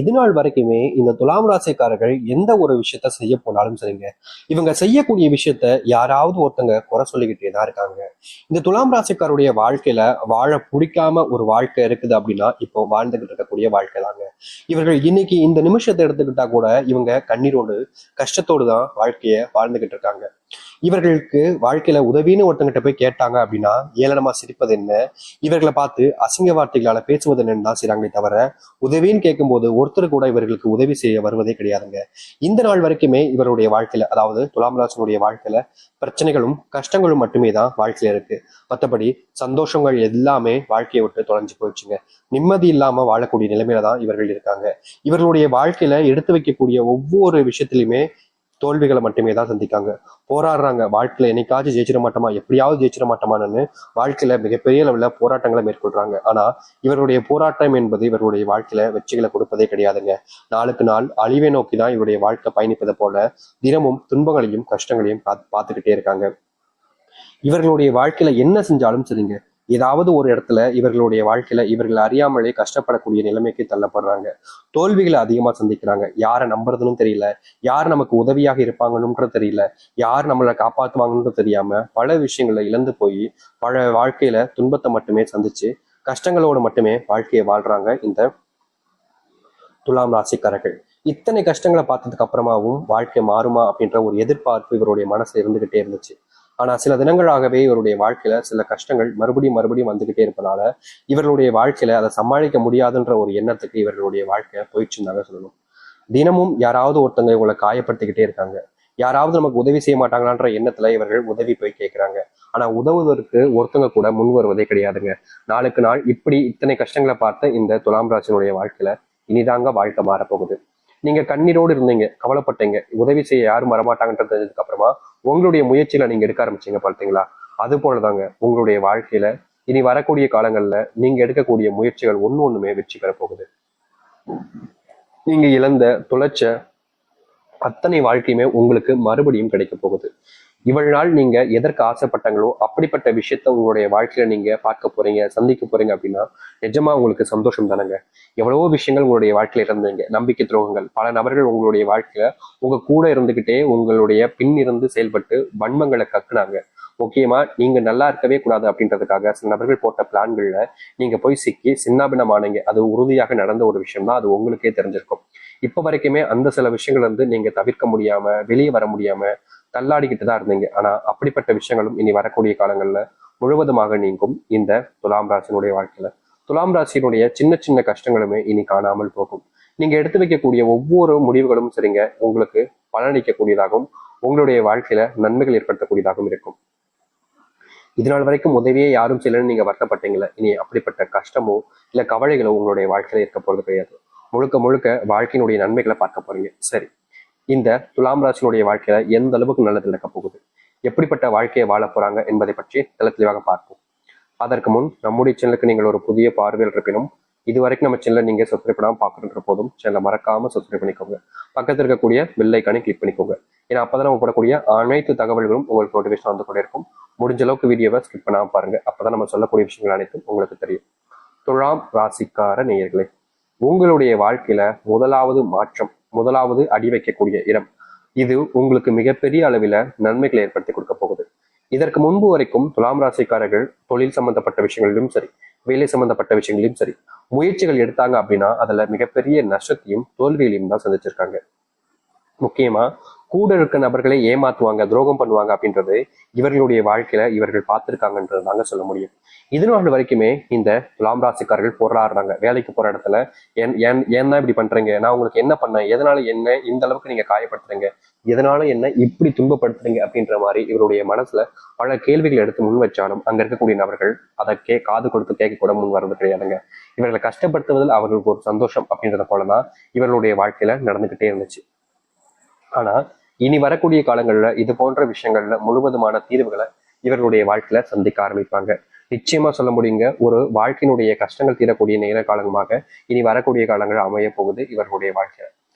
இது நாள் வரைக்குமே இந்த துலாம் ராசிக்காரர்கள் எந்த ஒரு விஷயத்த செய்ய போனாலும் சரிங்க, இவங்க செய்யக்கூடிய விஷயத்த யாராவது ஒருத்தங்க குறை சொல்லிக்கிட்டே தான் இருக்காங்க. இந்த துலாம் ராசிக்காருடைய வாழ்க்கையில வாழ பிடிக்காம ஒரு வாழ்க்கை இருக்குது அப்படின்னா இப்போ வாழ்ந்துகிட்டு இருக்கக்கூடிய வாழ்க்கை தாங்க. இவர்கள் இன்னைக்கு இந்த நிமிஷத்தை எடுத்துக்கிட்டா கூட இவங்க கண்ணீரோடு கஷ்டத்தோடு தான் வாழ்க்கைய வாழ்ந்துகிட்டு இருக்காங்க. இவர்களுக்கு வாழ்க்கையில உதவின்னு ஒருத்தங்கிட்ட போய் கேட்டாங்க அப்படின்னா ஏளனமா சிரிப்பது என்ன, இவர்களை பார்த்து அசிங்க வார்த்தைகளால பேசுவது என்னன்னு தான் செய்றாங்களே தவிர, உதவின்னு கேட்கும்போது ஒருத்தர் கூட இவர்களுக்கு உதவி செய்ய வருவதே கிடையாதுங்க. இந்த நாள் வரைக்குமே இவருடைய வாழ்க்கையில, அதாவது துலாம் ராசினுடைய வாழ்க்கையில பிரச்சனைகளும் கஷ்டங்களும் மட்டுமே தான் வாழ்க்கையில இருக்கு. மற்றபடி சந்தோஷங்கள் எல்லாமே வாழ்க்கையை விட்டு தொலைஞ்சு போயிடுச்சுங்க. நிம்மதி இல்லாம வாழக்கூடிய நிலைமையில தான் இவர்கள் இருக்காங்க. இவர்களுடைய வாழ்க்கையில எடுத்து வைக்கக்கூடிய ஒவ்வொரு விஷயத்திலுமே தோல்விகளை மட்டுமே தான் சந்திக்காங்க. போராடுறாங்க, வாழ்க்கையில என்னைக்காச்சும் ஜெயிச்சிட மாட்டோமா, எப்படியாவது ஜெயிச்சிட மாட்டோமான்னு வாழ்க்கையில மிகப்பெரிய அளவுல போராட்டங்களை மேற்கொள்றாங்க. ஆனா இவருடைய போராட்டம் என்பது இவருடைய வாழ்க்கையில வெற்றிகளை கொடுப்பதே கிடையாதுங்க. நாளுக்கு நாள் அழிவை நோக்கி தான் இவருடைய வாழ்க்கை பயணிப்பதை போல தினமும் துன்பங்களையும் கஷ்டங்களையும் பார்த்துக்கிட்டே இருக்காங்க. இவர்களுடைய வாழ்க்கையில என்ன செஞ்சாலும் சரிங்க, ஏதாவது ஒரு இடத்துல இவர்களுடைய வாழ்க்கையில இவர்கள் அறியாமலே கஷ்டப்படக்கூடிய நிலைமைக்கு தள்ளப்படுறாங்க. தோல்விகளை அதிகமா சந்திக்கிறாங்க. யாரை நம்புறதுன்னு தெரியல, யார் நமக்கு உதவியாக இருப்பாங்கன்னு தெரியல, யார் நம்மளை காப்பாற்றுவாங்கன்னு தெரியாம பல விஷயங்களை இழந்து போய் பல வாழ்க்கையில துன்பத்தை மட்டுமே சந்திச்சு கஷ்டங்களோடு மட்டுமே வாழ்க்கையை வாழ்றாங்க இந்த துலாம் ராசிக்காரர்கள். இத்தனை கஷ்டங்களை பார்த்ததுக்கு அப்புறமாவும் வாழ்க்கை மாறுமா அப்படின்ற ஒரு எதிர்பார்ப்பு இவருடைய மனசுல இருந்துகிட்டே இருந்துச்சு. ஆனா சில தினங்களாகவே இவருடைய வாழ்க்கையில சில கஷ்டங்கள் மறுபடியும் மறுபடியும் வந்துகிட்டே இருப்பதால இவர்களுடைய வாழ்க்கையில அதை சமாளிக்க முடியாதுன்ற ஒரு எண்ணத்துக்கு இவர்களுடைய வாழ்க்கை போயிடுச்சுன்னு சொல்லணும். தினமும் யாராவது ஒருத்தங்க இவங்களை காயப்படுத்திக்கிட்டே இருக்காங்க. யாராவது நமக்கு உதவி செய்ய மாட்டாங்களான்ற எண்ணத்துல இவர்கள் உதவி போய் கேட்கிறாங்க. ஆனா உதவுவதற்கு ஒருத்தங்க கூட முன் வருவதே கிடையாதுங்க. நாளுக்கு நாள் இப்படி இத்தனை கஷ்டங்களை பார்த்த இந்த துலாம் ராசினுடைய வாழ்க்கையில இனிதாங்க வாழ்க்கை மாறப்போகுது. நீங்க கண்ணீரோடு இருந்தீங்க, கவலைப்பட்டீங்க, உதவி செய்ய யாரும் வரமாட்டாங்கன்றது தெரிஞ்சதுக்கு அப்புறமா உங்களுடைய முயற்சியில நீங்க எடுக்க ஆரம்பிச்சீங்க பார்த்தீங்களா? அது போலதாங்க உங்களுடைய வாழ்க்கையில இனி வரக்கூடிய காலங்கள்ல நீங்க எடுக்கக்கூடிய முயற்சிகள் ஒண்ணுமே வெற்றி பெற போகுது. நீங்க இழந்த தொலைச்ச அத்தனை வாழ்க்கையுமே உங்களுக்கு மறுபடியும் கிடைக்க போகுது. இவ்வளவு நாள் நீங்க எதற்கு ஆசைப்பட்டாங்களோ அப்படிப்பட்ட விஷயத்த உங்களுடைய வாழ்க்கையில நீங்க பார்க்க போறீங்க, சந்திக்க போறீங்க அப்படின்னா நிஜமா உங்களுக்கு சந்தோஷம் தானங்க. எவ்வளவோ விஷயங்கள் உங்களுடைய வாழ்க்கையில இருந்தீங்க, நம்பிக்கை துரோகங்கள், பல நபர்கள் உங்களுடைய வாழ்க்கையில உங்க கூட இருந்துகிட்டே உங்களுடைய பின் இருந்து செயல்பட்டு வன்மங்களை கக்குனாங்க. முக்கியமா நீங்க நல்லா இருக்கவே கூடாது அப்படின்றதுக்காக சில நபர்கள் போட்ட பிளான்கள்ல நீங்க போய் சிக்கி சின்னாபின்னமானீங்க. அது உறுதியாக நடந்த ஒரு விஷயம் தான், அது உங்களுக்கே தெரிஞ்சிருக்கும். இப்ப வரைக்குமே அந்த சில விஷயங்கள் வந்து நீங்க தவிர்க்க முடியாம வெளியே வர முடியாம தள்ளாடிக்கிட்டு தான் இருந்தீங்க. ஆனா அப்படிப்பட்ட விஷயங்களும் இனி வரக்கூடிய காலங்கள்ல முழுவதுமாக நீங்கும் இந்த துலாம் ராசினுடைய வாழ்க்கையில. துலாம் ராசியினுடைய சின்ன சின்ன கஷ்டங்களுமே இனி காணாமல் போகும். நீங்க எடுத்து வைக்கக்கூடிய ஒவ்வொரு முடிவுகளும் சரிங்க உங்களுக்கு பலனளிக்கக்கூடியதாகவும் உங்களுடைய வாழ்க்கையில நன்மைகள் ஏற்படுத்தக்கூடியதாகவும் இருக்கும். இதனால் வரைக்கும் உதவியே யாரும் செய்யலன்னு நீங்க வருத்தப்பட்டீங்களா? இனி அப்படிப்பட்ட கஷ்டமோ இல்ல கவலைகளோ உங்களுடைய வாழ்க்கையில இருக்க போறது கிடையாது. முழுக்க முழுக்க வாழ்க்கையினுடைய நன்மைகளை பார்க்க போறீங்க. சரி, இந்த துலாம் ராசினுடைய வாழ்க்கையில எந்த அளவுக்கு நல்லது நடக்க போகுது, எப்படிப்பட்ட வாழ்க்கையை வாழ போறாங்க என்பதை பற்றி தெளிவாக பார்ப்போம். அதற்கு முன் நம்முடைய சேனலுக்கு நீங்கள் ஒரு புதிய பார்வையில் இருப்பினும் இதுவரைக்கும் நம்ம சேனலை நீங்க சப்ஸ்கிரைப் பண்ணாம பார்க்கணுன்ற போதும் சேனலை மறக்காம சப்ஸ்கிரைப் பண்ணிக்கோங்க. பக்கத்தில் இருக்கக்கூடிய பெல் ஐக்கானை கிளிக் பண்ணிக்கோங்க. ஏன்னா அப்பதான் நம்ம போடக்கூடிய அனைத்து தகவல்களும் உங்களுக்கு நோட்டிஃபிகேஷன் வந்து கொண்டே இருக்கும். முடிஞ்ச அளவுக்கு வீடியோவை ஸ்கிப் பண்ணாம பாருங்க. அப்பதான் நம்ம சொல்லக்கூடிய விஷயங்கள் அனைத்தும் உங்களுக்கு தெரியும். துலாம் ராசிக்கார நேயர்களே, உங்களுடைய வாழ்க்கையில முதலாவது மாற்றம், முதலாவது அடி வைக்கக்கூடிய இடம் இது உங்களுக்கு மிகப்பெரிய அளவில நன்மைகளை ஏற்படுத்தி கொடுக்க போகுது. இதற்கு முன்பு வரைக்கும் துலாம் ராசிக்காரர்கள் தொழில் சம்பந்தப்பட்ட விஷயங்களிலும் சரி, வேலை சம்பந்தப்பட்ட விஷயங்களிலும் சரி முயற்சிகள் எடுத்தாங்க அப்படின்னா அதுல மிகப்பெரிய நஷ்டத்தையும் தோல்விகளையும் தான் சந்திச்சிருக்காங்க. முக்கியமா கூட இருக்க நபர்களை ஏமாத்துவாங்க, துரோகம் பண்ணுவாங்க அப்படின்றது இவர்களுடைய வாழ்க்கையில இவர்கள் பார்த்திருக்காங்கன்றது தாங்க சொல்ல முடியும். இது நாள் வரைக்குமே இந்த துலாம் ராசிக்காரர்கள் போராடுறாங்க. வேலைக்கு போற இடத்துல ஏன் இப்படி பண்றீங்க, நான் உங்களுக்கு என்ன பண்ணேன், எதனால என்ன இந்த அளவுக்கு நீங்க காயப்படுத்துறீங்க, எதனால என்ன இப்படி துன்பப்படுத்துறீங்க அப்படின்ற மாதிரி இவருடைய மனசுல பல கேள்விகள் எடுத்து முன் வச்சாலும் அங்க இருக்கக்கூடிய நபர்கள் அதை காது கொடுத்து கேட்க கூட முன் வர்றது கிடையாதுங்க. இவர்களை கஷ்டப்படுத்துவதில் அவர்களுக்கு ஒரு சந்தோஷம் அப்படின்றத போலதான் இவர்களுடைய வாழ்க்கையில நடந்துகிட்டே இருந்துச்சு. ஆனா இனி வரக்கூடிய காலங்கள்ல இது போன்ற விஷயங்கள்ல முழுவதுமான தீர்வுகளை இவர்களுடைய வாழ்க்கையில சந்திக்க ஆரம்பிப்பாங்க. நிச்சயமா சொல்ல முடியுங்க, ஒரு வாழ்க்கையினுடைய கஷ்டங்கள் தீரக்கூடிய நேர காலமாக இனி வரக்கூடிய காலங்கள் அமைய போகுது இவர்களுடைய வாழ்க்கையில.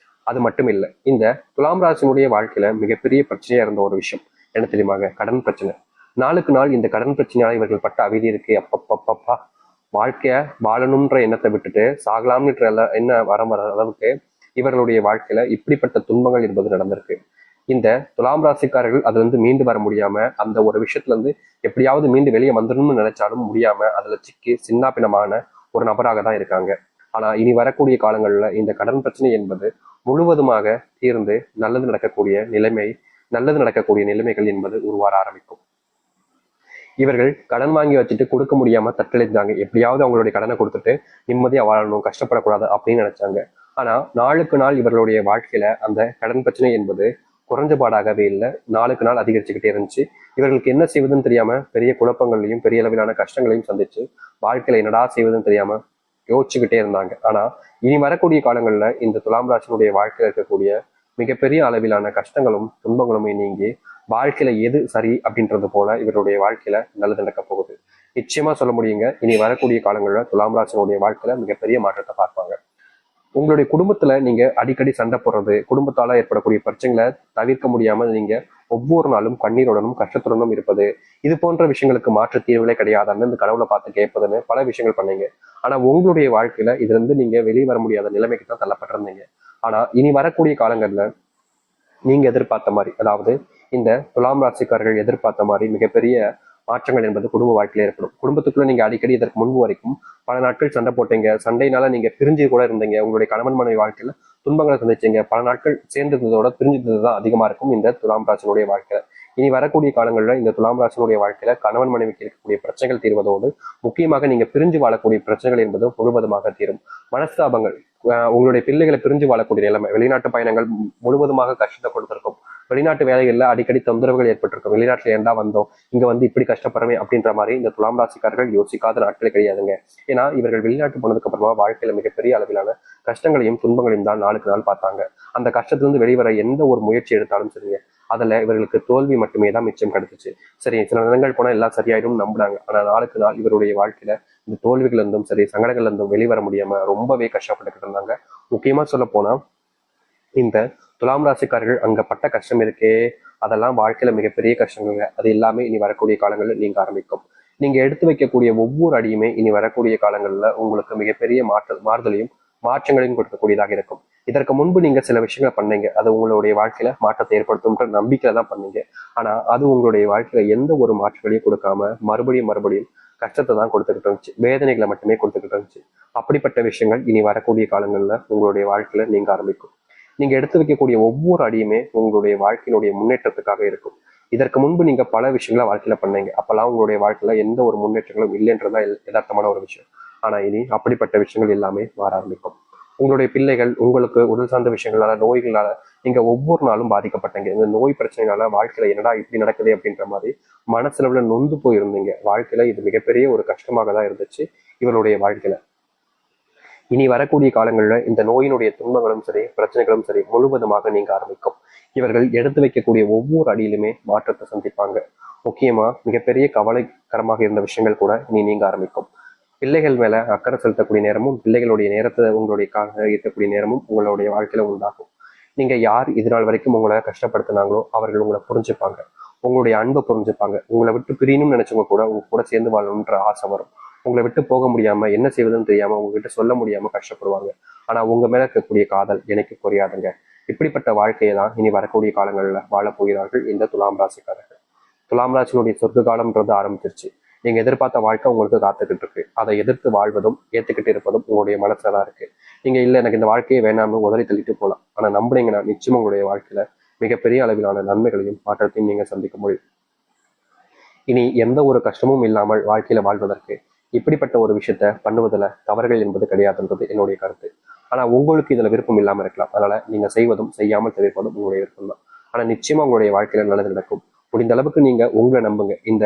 அது மட்டும் இல்லை, இந்த துலாம் ராசினுடைய வாழ்க்கையில மிகப்பெரிய பிரச்சனையா இருந்த ஒரு விஷயம் என்ன தெரியுமாங்க? கடன் பிரச்சனை. நாளுக்கு நாள் இந்த கடன் பிரச்சனையால இவர்கள் பட்ட அவதி இருக்கு அப்பப்பப்பா வாழ்க்கைய வாழணும்ன்ற எண்ணத்தை விட்டுட்டு சாகலாம்ன்ற என்ன வர அளவுக்கு இவர்களுடைய வாழ்க்கையில இப்படிப்பட்ட துன்பங்கள் என்பது நடந்திருக்கு. இந்த துலாம் ராசிக்காரர்கள் அதுல இருந்து மீண்டு வர முடியாம, அந்த ஒரு விஷயத்துல இருந்து எப்படியாவது மீண்டு வெளியே வந்துடணும்னு நினைச்சாலும் முடியாம அதுல சிக்கி சின்னாபின்னமான ஒரு நபராக தான் இருக்காங்க. ஆனா இனி வரக்கூடிய காலங்கள்ல இந்த கடன் பிரச்சனை என்பது முழுவதுமாக தீர்ந்து நல்லது நடக்கக்கூடிய நிலைமைகள் என்பது உருவார ஆரம்பிக்கும். இவர்கள் கடன் வாங்கி வச்சுட்டு கொடுக்க முடியாம தத்தளித்தாங்க. எப்படியாவது அவங்களுடைய கடனை கொடுத்துட்டு நிம்மதியா வாழணும், கஷ்டப்படக்கூடாது அப்படின்னு நினைச்சாங்க. ஆனா நாளுக்கு நாள் இவர்களுடைய வாழ்க்கையில அந்த கடன் பிரச்சனை என்பது குறைஞ்சபாடாகவே இல்லை, நாளுக்கு நாள் அதிகரிச்சுக்கிட்டே இருந்துச்சு. இவர்களுக்கு என்ன செய்வதுன்னு தெரியாம பெரிய குழப்பங்களையும் பெரிய அளவிலான கஷ்டங்களையும் சந்திச்சு வாழ்க்கையில என்னடா செய்வதுன்னு தெரியாம யோசிச்சுக்கிட்டே இருந்தாங்க. ஆனா இனி வரக்கூடிய காலங்கள்ல இந்த துலாம் ராசினுடைய வாழ்க்கையில இருக்கக்கூடிய மிகப்பெரிய அளவிலான கஷ்டங்களும் துன்பங்களுமே நீங்கி வாழ்க்கையில எது சரி அப்படின்றது போல இவருடைய வாழ்க்கையில நல்லது நடக்க போகுது. நிச்சயமா சொல்ல முடியுங்க, இனி வரக்கூடிய காலங்கள்ல துலாம் ராசினுடைய வாழ்க்கையில மிகப்பெரிய மாற்றத்தை பார்ப்பாங்க. உங்களுடைய குடும்பத்துல நீங்க அடிக்கடி சண்டை போடுறது, குடும்பத்தால ஏற்படக்கூடிய பிரச்சனைகளை தவிர்க்க முடியாம நீங்க ஒவ்வொரு நாளும் கண்ணீருடனும் கஷ்டத்துடனும் இருப்பது, இது போன்ற விஷயங்களுக்கு மாற்று தீர்வுகளே கிடையாது, அந்த கடவுளை பார்த்து கேட்பதுன்னு பல விஷயங்கள் பண்ணீங்க. ஆனா உங்களுடைய வாழ்க்கையில இதுல இருந்து நீங்க வெளியே வர முடியாத நிலைமைக்கு தான் தள்ளப்பட்டிருந்தீங்க. ஆனா இனி வரக்கூடிய காலங்கள்ல நீங்க எதிர்பார்த்த மாதிரி, அதாவது இந்த துலாம் ராசிக்காரர்கள் எதிர்பார்த்த மாதிரி மிகப்பெரிய மாற்றங்கள் என்பது குடும்ப வாழ்க்கையில ஏற்படும். குடும்பத்துக்குள்ள நீங்க அடிக்கடி இதற்கு முன்பு வரைக்கும் பல நாட்கள் சண்டை போட்டீங்க, சண்டையினால நீங்க பிரிஞ்சு கூட இருந்தீங்க, உங்களுடைய கணவன் மனைவி வாழ்க்கையில துன்பங்களை சந்திச்சீங்க, பல நாட்கள் சேர்ந்ததோட பிரிஞ்சது தான் அதிகமா இருக்கும் இந்த துலாம் ராசினுடைய வாழ்க்கையில. இனி வரக்கூடிய காலங்களில் இந்த துலாம் ராசினுடைய வாழ்க்கையில கணவன் மனைவிக்கு இருக்கக்கூடிய பிரச்சனைகள் தீர்வதோடு முக்கியமாக நீங்க பிரிஞ்சு வாழக்கூடிய பிரச்சனைகள் என்பது முழுவதுமாக தீரும். மனஸ்தாபங்கள், உங்களுடைய பிள்ளைகளை பிரிஞ்சு வாழக்கூடிய நிலைமை, வெளிநாட்டு பயணங்கள் முழுவதுமாக கஷ்டத்தை கொடுத்திருக்கும், வெளிநாட்டு வேலைகள்ல அடிக்கடி தொந்தரவுகள் ஏற்பட்டிருக்கும், வெளிநாட்டுல ஏண்டா வந்தோம், இங்க வந்து இப்படி கஷ்டப்படுறமே அப்படின்ற மாதிரி இந்த துலாம் ராசிக்காரர்கள் யோசிக்காத நாட்களே கிடையாதுங்க. ஏன்னா இவர்கள் வெளிநாட்டு போனதுக்கு அப்புறமா வாழ்க்கையில மிகப்பெரிய அளவிலான கஷ்டங்களையும் துன்பங்களையும் தான் நாளுக்கு நாள் பார்த்தாங்க. அந்த கஷ்டத்திலிருந்து வெளிவர எந்த ஒரு முயற்சி எடுத்தாலும் சரிங்க, அதுல இவர்களுக்கு தோல்வி மட்டுமே தான் மிச்சம் கிடைச்சிச்சு. சரி, சில நேரங்கள் போனா எல்லாம் சரியாயிடும் நம்புறாங்க. ஆனா நாளுக்கு நாள் இவருடைய வாழ்க்கையில இந்த தோல்விகள் இருந்தும் சரி, சங்கடங்கள் இருந்தும் வெளிவர முடியாம ரொம்பவே கஷ்டப்பட்டுக்கிட்டு இருந்தாங்க. முக்கியமா சொல்ல போனா இந்த துலாம் ராசிக்காரர்கள் அங்க பட்ட கஷ்டம் இருக்கே, அதெல்லாம் வாழ்க்கையில மிகப்பெரிய கஷ்டங்க. அது எல்லாமே இனி வரக்கூடிய காலங்களில் நீங்க ஆரம்பிக்கும். நீங்க எடுத்து வைக்கக்கூடிய ஒவ்வொரு அடியுமே இனி வரக்கூடிய காலங்கள்ல உங்களுக்கு மிகப்பெரிய மாறுதலையும் மாற்றங்களையும் கொடுக்கக்கூடியதாக இருக்கும். இதற்கு முன்பு நீங்க சில விஷயங்களை பண்ணீங்க, அது உங்களுடைய வாழ்க்கையில மாற்றத்தை ஏற்படுத்தும்ன்ற நம்பிக்கையில தான் பண்ணீங்க. ஆனா அது உங்களுடைய வாழ்க்கையில எந்த ஒரு மாற்றங்களையும் கொடுக்காம மறுபடியும் கஷ்டத்தை தான் கொடுத்துக்கிட்டு இருந்துச்சு, வேதனைகளை மட்டுமே கொடுத்துக்கிட்டு இருந்துச்சு. அப்படிப்பட்ட விஷயங்கள் இனி வரக்கூடிய காலங்கள்ல உங்களுடைய வாழ்க்கையில நீங்க ஆரம்பிக்கும். நீங்க எடுத்து வைக்கக்கூடிய ஒவ்வொரு அடியுமே உங்களுடைய வாழ்க்கையினுடைய முன்னேற்றத்துக்காக இருக்கும். இதற்கு முன்பு நீங்க பல விஷயங்களை வாழ்க்கையில பண்ணீங்க, அப்பெல்லாம் உங்களுடைய வாழ்க்கையில எந்த ஒரு முன்னேற்றங்களும் இல்லைன்றதா யதார்த்தமான ஒரு விஷயம். ஆனா இனி அப்படிப்பட்ட விஷயங்கள் எல்லாமே மாற ஆரம்பிக்கும். உங்களுடைய பிள்ளைகள் உங்களுக்கு உடல் சார்ந்த விஷயங்களால, நோய்களால நீங்க ஒவ்வொரு நாளும் பாதிக்கப்பட்டீங்க. இந்த நோய் பிரச்சனைனால வாழ்க்கையில என்னடா இப்படி நடக்குது அப்படின்ற மாதிரி மனசுல நொந்து போயிருந்தீங்க. வாழ்க்கையில இது மிகப்பெரிய ஒரு கஷ்டமாக தான் இருந்துச்சு இவருடைய வாழ்க்கையில. இனி வரக்கூடிய காலங்களில் இந்த நோயினுடைய துன்பங்களும் சரி, பிரச்சனைகளும் சரி முழுவதுமாக நீங்க ஆரம்பிக்கும். இவர்கள் எடுத்து வைக்கக்கூடிய ஒவ்வொரு அடியிலுமே மாற்றத்தை சந்திப்பாங்க. முக்கியமா மிகப்பெரிய கவலைக்கரமாக இருந்த விஷயங்கள் கூட இனி நீங்க ஆரம்பிக்கும். பிள்ளைகள் மேல அக்கறை செலுத்தக்கூடிய நேரமும், பிள்ளைகளுடைய நேரத்தை உங்களுடைய இருக்கக்கூடிய நேரமும் உங்களுடைய வாழ்க்கையில உண்டாகும். நீங்க யார் இது நாள் வரைக்கும் உங்களை கஷ்டப்படுத்தினாங்களோ அவர்கள் உங்களை புரிஞ்சுப்பாங்க, உங்களுடைய அன்பை புரிஞ்சுப்பாங்க. உங்களை விட்டு பிரியணும்னு நினைச்சவங்க கூட உங்க கூட சேர்ந்து வாழணுன்ற ஆசை வரும். உங்களை விட்டு போக முடியாம என்ன செய்வதுன்னு தெரியாம உங்ககிட்ட சொல்ல முடியாம கஷ்டப்படுவாங்க. ஆனா உங்க மேல இருக்கக்கூடிய காதல் எனக்கு குறையாதுங்க. இப்படிப்பட்ட வாழ்க்கையை தான் இனி வரக்கூடிய காலங்கள்ல வாழப் போகிறார்கள் இந்த துலாம் ராசிக்காரர்கள். துலாம் ராசினுடைய சொர்க்க காலம்ன்றது ஆரம்பிச்சிருச்சு. நீங்க எதிர்பார்த்த வாழ்க்கை உங்களுக்கு காத்துக்கிட்டு இருக்கு. அதை எதிர்த்து வாழ்வதும் ஏத்துக்கிட்டு இருப்பதும் உங்களுடைய மனசுலதான் இருக்கு. நீங்க இல்ல எனக்கு இந்த வாழ்க்கையை வேணாம்னு உதறி தள்ளிட்டு போகலாம். ஆனா நம்புனீங்கன்னா நிச்சயம் உங்களுடைய வாழ்க்கையில மிகப்பெரிய அளவிலான நன்மைகளையும் மாற்றத்தையும் நீங்க சந்திக்க முடியும். இனி எந்த ஒரு கஷ்டமும் இல்லாமல் வாழ்க்கையில வாழ்வதற்கு இப்படிப்பட்ட ஒரு விஷயத்த பண்ணுவதில் தவறுகள் என்பது கிடையாதுன்றது என்னுடைய கருத்து. ஆனா உங்களுக்கு இதுல விருப்பம் இல்லாம இருக்கலாம். அதனால நீங்க செய்வதும் செய்யாமல் தவிர்ப்பதும் உங்களுடைய விருப்பம் தான். ஆனா நிச்சயமா உங்களுடைய வாழ்க்கையில நல்லது நடக்கும். முடிந்த அளவுக்கு நீங்க உங்களை நம்புங்க. இந்த